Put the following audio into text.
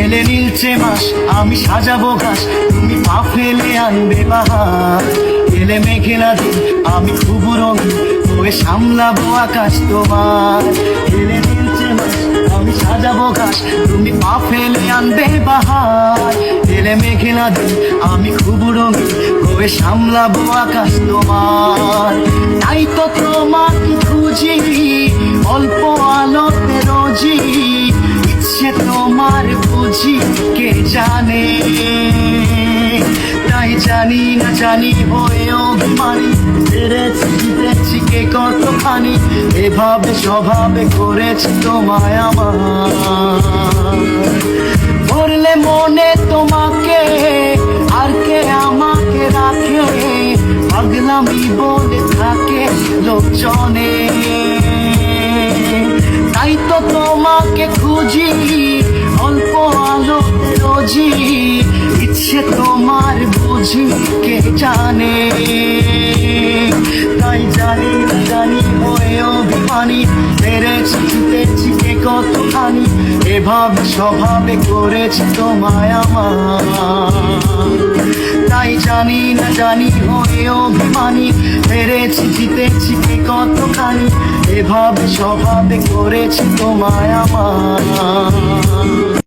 এলে নীলচে মাস আমি সাজাবো ঘাস, তুমি পা ফেলে আনবে বাহার। এলে মেঘেলা দিন আমি খুব রঙিন হয়ে সামলাবো আকাশ তোমার। এলে নীলচে মাস আমি সাজাবো ঘাস, তুমি পা ফেলে আনবে বাহার। এলে মেঘেলা দিন আমি খুব রঙিন হয়ে সামলাবো আকাশ তোমার। তাই তো তোমাকে খুঁজি অল্প আলোতে রোজি, ইচ্ছে তোমার বুঝি কে জানে। তাই জানি না জানি হয়ে অভিমানী, হেরেছি জিতেছি কে কতখানি, এভাবে স্বভাবে করেছি তোমায় আমার। ধরলে মনে তোমাকে আর কে আমাকে রাখে, পাগলামি বলে থাকে লোকজনে। তাই তো তোমাকে খুঁজি অল্প আলোতে রোজি, ইচ্ছে তোমার বুঝি কে জানে। তাই জানি না জানি হয়ে অভিমানী, হেরেছি জিতেছি কে কতখানি, এভাবে স্বভাবে করেছি তোমায় আমার। তাই জানি না জানি হয়ে অভিমানী, হেরেছি জিতেছি কে কতখানি, এভাবে স্বভাবে করেছি তোমায় আমার।